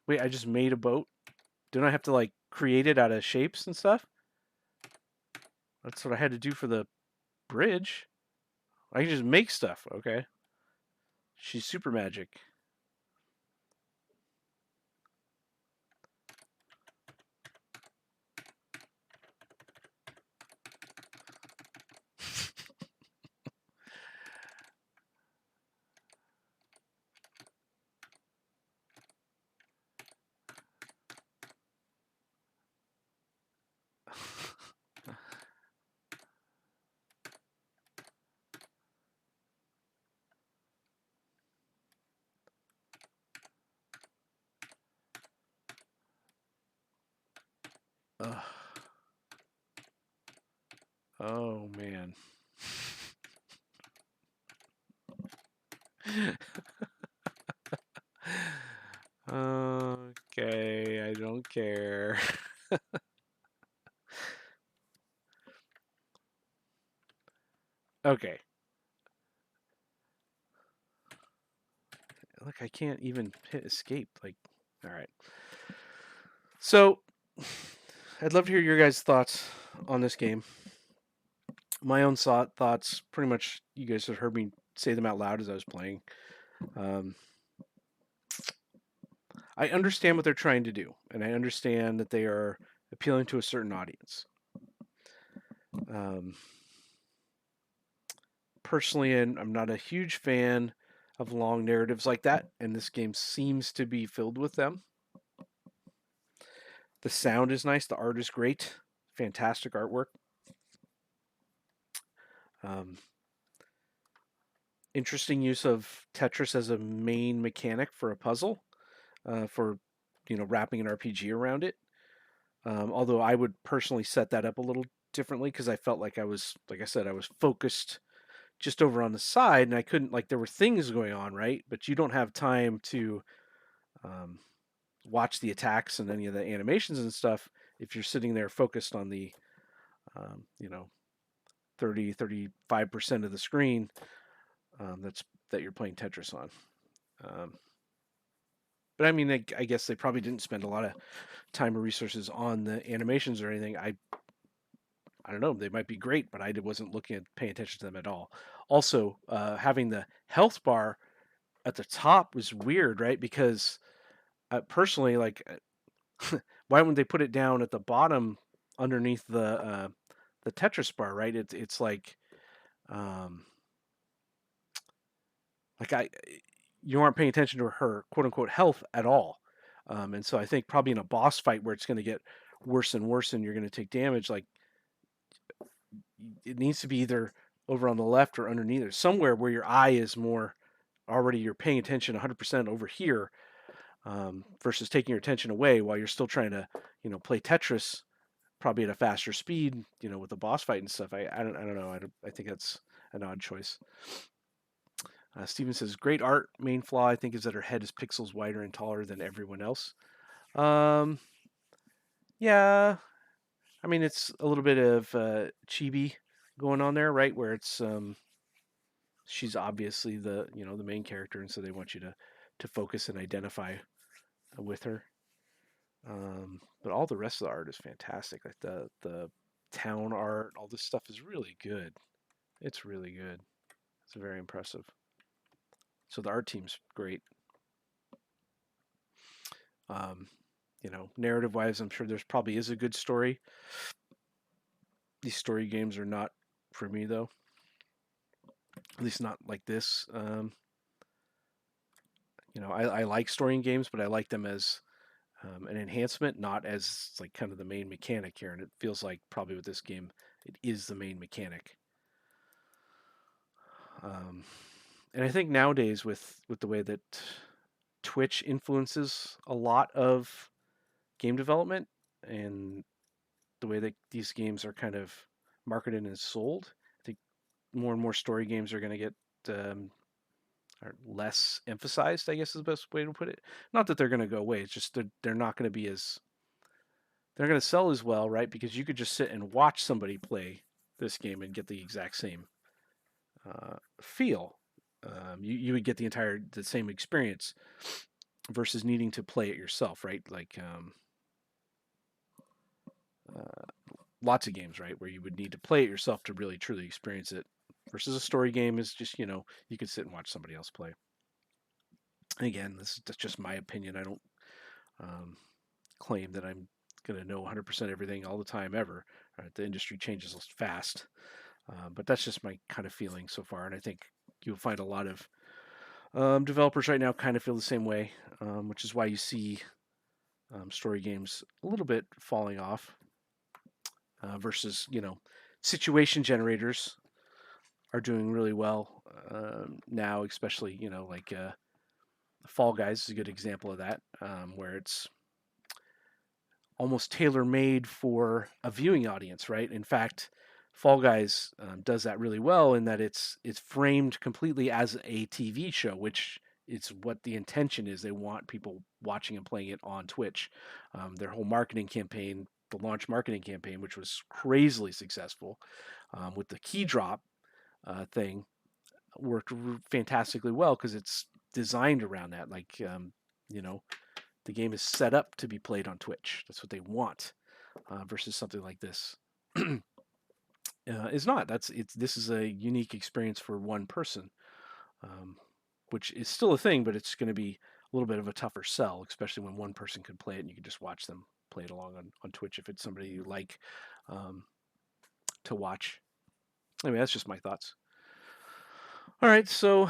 Wait, I just made a boat. Don't I have to like create it out of shapes and stuff? That's what I had to do for the bridge. I can just make stuff. Okay. She's super magic. Ugh. Oh man. Okay, I don't care. Okay. Look, I can't even hit escape. Like, all right. So, I'd love to hear your guys' thoughts on this game. My own thoughts, pretty much, you guys have heard me say them out loud as I was playing. Um, I understand what they're trying to do, and I understand that they are appealing to a certain audience. Um, Personally, I'm not a huge fan of long narratives like that, and this game seems to be filled with them. The sound is nice, the art is great, fantastic artwork. Um, Interesting use of Tetris as a main mechanic for a puzzle, for wrapping an RPG around it. Although I would personally set that up a little differently because I felt like I was, like I said, I was focused just over on the side, and I couldn't like there were things going on, right? But you don't have time to um, watch the attacks and any of the animations and stuff if you're sitting there focused on the um, you know 35% of the screen that you're playing Tetris on. Um, but I mean, I guess they probably didn't spend a lot of time or resources on the animations or anything. I don't know. They might be great, but I wasn't looking at paying attention to them at all. Also, having the health bar at the top was weird, right? Because personally, like, why wouldn't they put it down at the bottom underneath the Tetris bar, right? It's um, like I you aren't paying attention to her quote unquote health at all, and so I think probably in a boss fight where it's going to get worse and worse and you're going to take damage, like it needs to be either over on the left or underneath or somewhere where your eye is more already you're paying attention 100% over here, versus taking your attention away while you're still trying to play Tetris probably at a faster speed, with the boss fight and stuff. I don't know. I think that's an odd choice. Steven says, great art. Main flaw, I think, is that her head is pixels wider and taller than everyone else. Um, yeah. I mean, it's a little bit of chibi. going on there, right? Where it's she's obviously the main character, and so they want you to focus and identify with her. But all the rest of the art is fantastic. Like the town art, all this stuff is really good. It's really good. It's very impressive. So the art team's great. Um, narrative wise, I'm sure there's probably is a good story. These story games are not for me though. At least not like this. I like story games, but I like them as an enhancement, not as like kind of the main mechanic here. And it feels like probably with this game, it is the main mechanic. Um, and I think nowadays with the way that Twitch influences a lot of game development and the way that these games are kind of marketed and sold, I think more and more story games are going to get are less emphasized. I guess is the best way to put it. Not that they're going to go away. It's just they're not going to be as they're going to sell as well, right? Because you could just sit and watch somebody play this game and get the exact same feel. You would get the same experience versus needing to play it yourself, right? Like uh, lots of games, right, where you would need to play it yourself to really truly experience it. Versus a story game is just you could sit and watch somebody else play. And again, that's just my opinion. I don't um, claim that I'm going to know 100% everything all the time ever. Right? The industry changes fast, but that's just my kind of feeling so far. And I think you'll find a lot of developers right now kind of feel the same way, which is why you see story games a little bit falling off versus situation generators are doing really well now, especially like Fall Guys is a good example of that, where it's almost tailor made for a viewing audience, right? In fact, Fall Guys does that really well in that it's framed completely as a TV show, which it's what the intention is. They want people watching and playing it on Twitch. Their whole marketing campaign, the launch marketing campaign, which was crazily successful with the key drop thing, worked fantastically well because it's designed around that. Like, you know, the game is set up to be played on Twitch. That's what they want versus something like this is not. This is a unique experience for one person, um, which is still a thing, but it's going to be a little bit of a tougher sell, especially when one person could play it and you can just watch them play it along on Twitch if it's somebody you like um, to watch. Anyway, that's just my thoughts. All right, so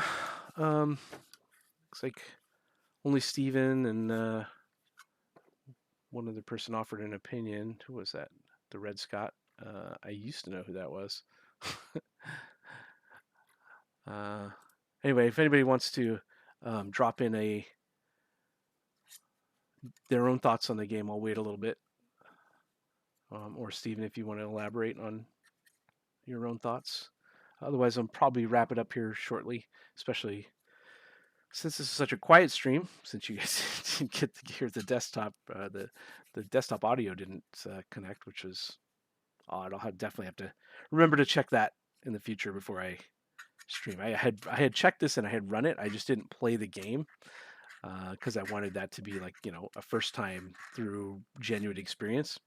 looks like only Steven and one other person offered an opinion. Who was that? The Red Scott. I used to know who that was. uh, anyway, if anybody wants to drop in their own thoughts on the game, I'll wait a little bit. Or Steven, if you want to elaborate on your own thoughts. Otherwise, I'll probably wrap it up here shortly, especially since this is such a quiet stream. Since you guys didn't get to hear the desktop, the desktop audio didn't connect, which was odd. Definitely have to remember to check that in the future before I stream. I had checked this and I had run it. I just didn't play the game because I wanted that to be like a first time through genuine experience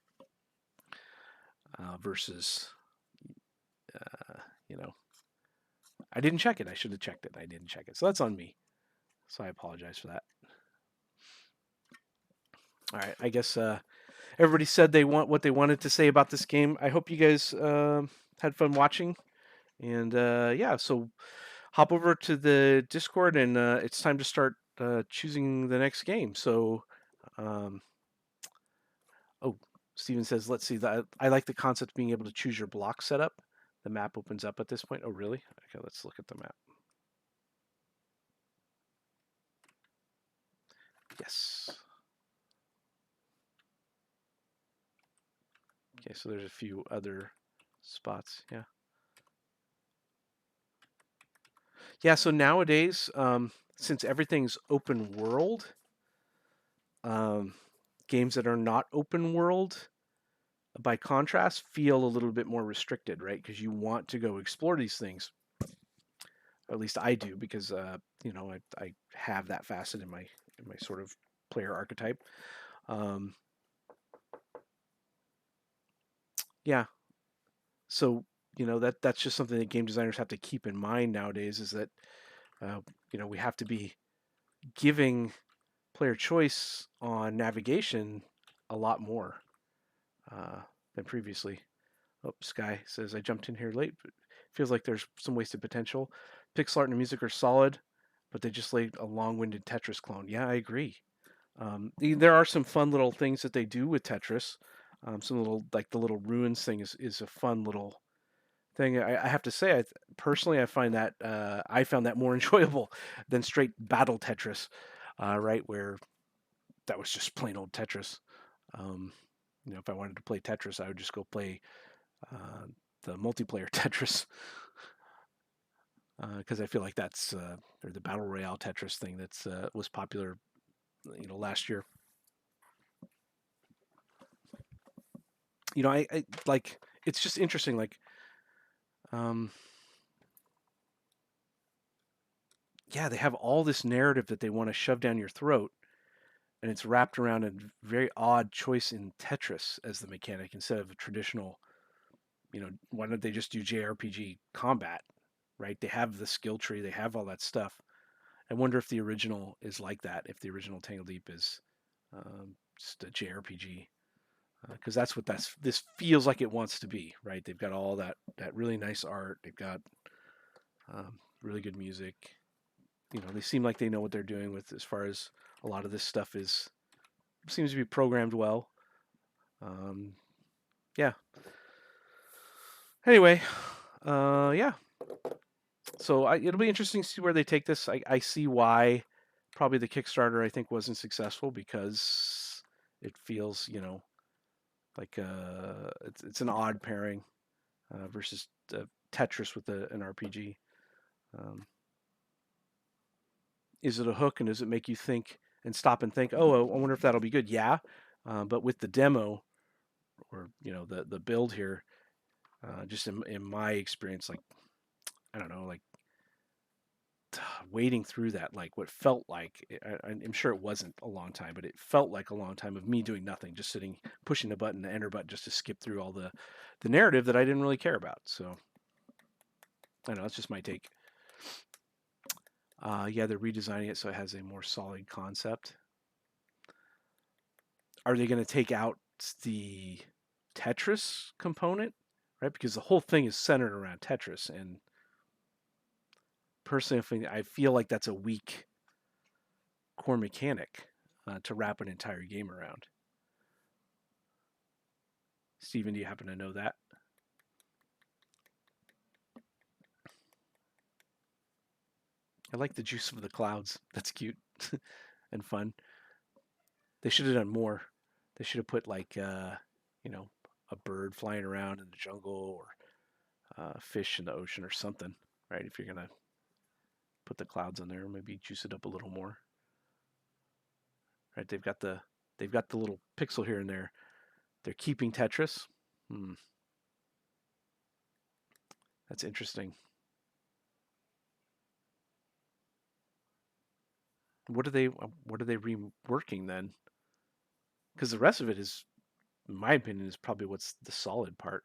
versus uh, you know I didn't check it. I should have checked it. I didn't check it, so that's on me. So I apologize for that. All right, I guess everybody said they want what they wanted to say about this game. I hope you guys had fun watching, and yeah, so hop over to the Discord, and it's time to start choosing the next game. So, um, oh, Steven says, let's see. I like the concept of being able to choose your block setup. The map opens up at this point. Oh, really? Okay, let's look at the map. Yes. Okay, so there's a few other spots. Yeah. Yeah, so nowadays, since everything's open world, um, games that are not open world by contrast, feel a little bit more restricted, right? Because you want to go explore these things. Or at least I do, because I have that facet in my sort of player archetype. Um, yeah, so that's just something that game designers have to keep in mind nowadays. Is that uh, we have to be giving player choice on navigation a lot more uh, than previously. Oh, Sky says I jumped in here late, but feels like there's some wasted potential. Pixel art and music are solid, but they just laid a long-winded Tetris clone. Yeah, I agree. There are some fun little things that they do with Tetris. Some little, like the little ruins thing is a fun little thing. I have to say, personally, I found that more enjoyable than straight battle Tetris, right? Where that was just plain old Tetris. Um, if I wanted to play Tetris, I would just go play uh, the multiplayer Tetris because I feel like that's or the battle royale Tetris thing that's was popular, last year. I like it's just interesting. Like, um, yeah, they have all this narrative that they want to shove down your throat, and it's wrapped around a very odd choice in Tetris as the mechanic instead of a traditional. Why don't they just do JRPG combat? Right? They have the skill tree, they have all that stuff. I wonder if the original is like that. If the original Tangledeep is just a JRPG, because that's what this feels like it wants to be, right? They've got all that really nice art. They've got really good music. They seem like they know what they're doing with as far as a lot of this stuff is seems to be programmed well. Um, yeah. Anyway, yeah. So it'll be interesting to see where they take this. I see why probably the Kickstarter I think wasn't successful because it feels like it's an odd pairing versus Tetris with an RPG. Um, is it a hook and does it make you think and stop and think? Oh, I wonder if that'll be good. Yeah, but with the demo or the build here, just in my experience, like I don't know, like wading through that, like what felt like I'm sure it wasn't a long time, but it felt like a long time of me doing nothing, just sitting pushing the button, the enter button, just to skip through all the narrative that I didn't really care about. So I don't know, that's just my take. Yeah, they're redesigning it so it has a more solid concept. Are they going to take out the Tetris component, right? Because the whole thing is centered around Tetris, and personally, I feel like that's a weak core mechanic to wrap an entire game around. Steven, do you happen to know that? I like the juice of the clouds. That's cute and fun. They should have done more. They should have put like you know, a bird flying around in the jungle or fish in the ocean or something, right? If you're gonna put the clouds on there, maybe juice it up a little more, right? They've got the little pixel here and there. They're keeping Tetris. Hmm, that's interesting. What are they reworking then? Because the rest of it is, in my opinion, is probably what's the solid part.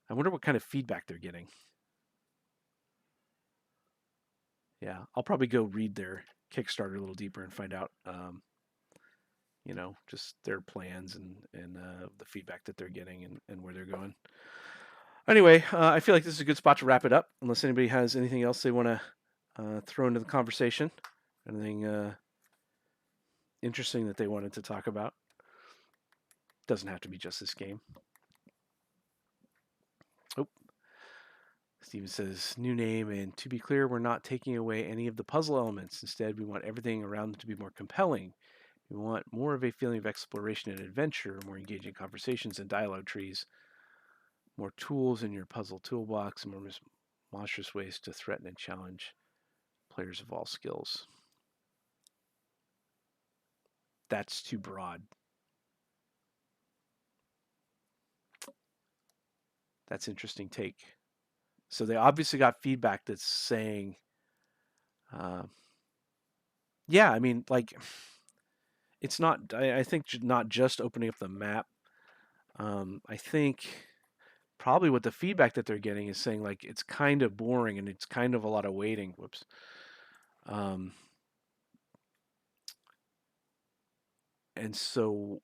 I wonder what kind of feedback they're getting. Yeah, I'll probably go read their Kickstarter a little deeper and find out, just their plans and the feedback that they're getting and where they're going. Anyway, I feel like this is a good spot to wrap it up. Unless anybody has anything else they want to throw into the conversation, anything interesting that they wanted to talk about. Doesn't have to be just this game. Oh, Steven says, new name, and to be clear, we're not taking away any of the puzzle elements. Instead, we want everything around them to be more compelling. We want more of a feeling of exploration and adventure, more engaging conversations and dialogue trees, more tools in your puzzle toolbox, and more monstrous ways to threaten and challenge players of all skills. That's too broad. That's interesting take. So they obviously got feedback that's saying, uh, yeah, I mean, like, it's not, I think not just opening up the map. I think probably what the feedback that they're getting is saying, like, it's kind of boring and it's kind of a lot of waiting. Whoops. Um, and so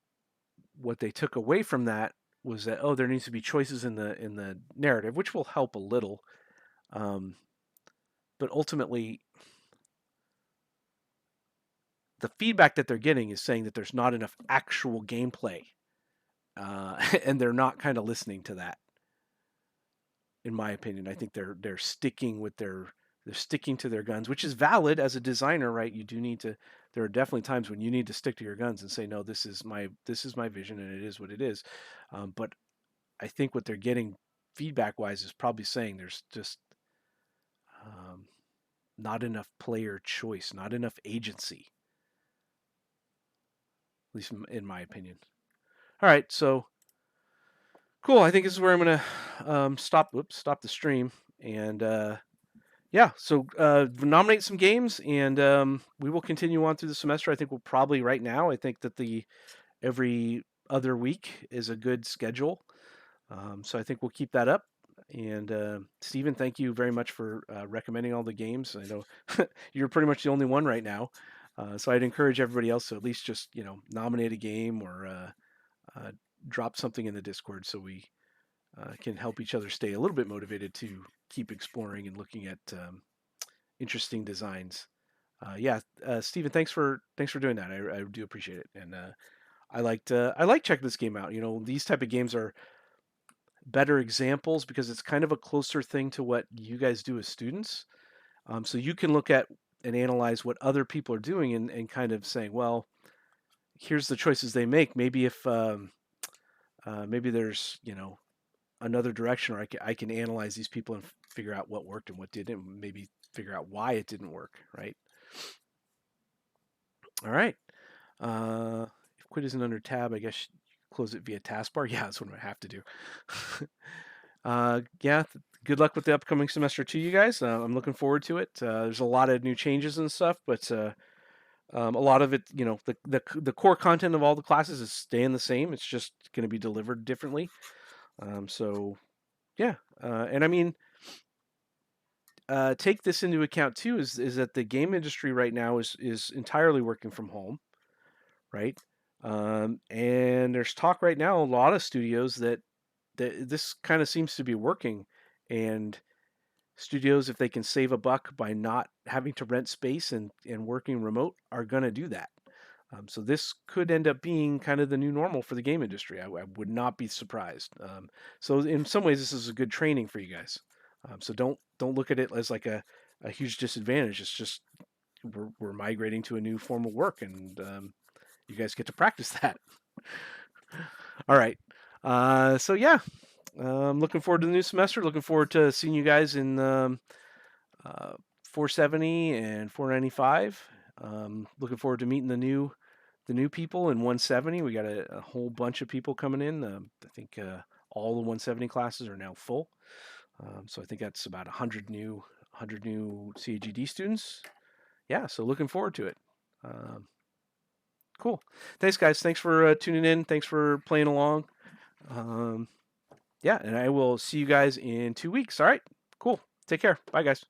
what they took away from that was that, oh, there needs to be choices in the narrative, which will help a little. Um, but ultimately, the feedback that they're getting is saying that there's not enough actual gameplay, and they're not kind of listening to that. In my opinion, I think they're sticking with they're sticking to their guns, which is valid as a designer, right? You do need to. There are definitely times when you need to stick to your guns and say, no, this is my vision, and it is what it is. But I think what they're getting feedback wise is probably saying there's just um, not enough player choice, not enough agency, at least in my opinion. All right, so cool. I think this is where I'm gonna stop. Whoops, stop the stream, and yeah. So nominate some games, and we will continue on through the semester. I think we'll probably right now. I think that the every other week is a good schedule. So I think we'll keep that up. And Stephen, thank you very much for recommending all the games. I know you're pretty much the only one right now, so I'd encourage everybody else to at least just nominate a game or uh, drop something in the Discord so we can help each other stay a little bit motivated to keep exploring and looking at interesting designs. Yeah, Stephen, thanks for doing that. I do appreciate it, and I like checking this game out. These type of games are better examples because it's kind of a closer thing to what you guys do as students. So you can look at and analyze what other people are doing and kind of saying, well, here's the choices they make. Maybe if maybe there's another direction, or I can analyze these people and figure out what worked and what didn't, and maybe figure out why it didn't work. Right. All right. If quit isn't under tab, I guess close it via taskbar. Yeah, that's what I have to do. Yeah, good luck with the upcoming semester to you guys. I'm looking forward to it. There's a lot of new changes and stuff, but a lot of it, the core content of all the classes is staying the same. It's just going to be delivered differently. So yeah, and I mean, take this into account too. Is that the game industry right now is entirely working from home, right? And there's talk right now, a lot of studios that this kind of seems to be working, and studios, if they can save a buck by not having to rent space and working remote, are going to do that. So this could end up being kind of the new normal for the game industry. I would not be surprised. So in some ways, this is a good training for you guys. So don't look at it as like a huge disadvantage. It's just we're migrating to a new form of work, and you guys get to practice that. All right. So yeah, looking forward to the new semester. Looking forward to seeing you guys in uh, 470 and 495. Looking forward to meeting the new people in 170. We got a whole bunch of people coming in. I think all the 170 classes are now full. So I think that's about 100 new CAGD students. Yeah, so looking forward to it. Um, cool. Thanks, guys. Thanks for tuning in. Thanks for playing along. Um, yeah, and I will see you guys in 2 weeks. All right. Cool. Take care. Bye, guys.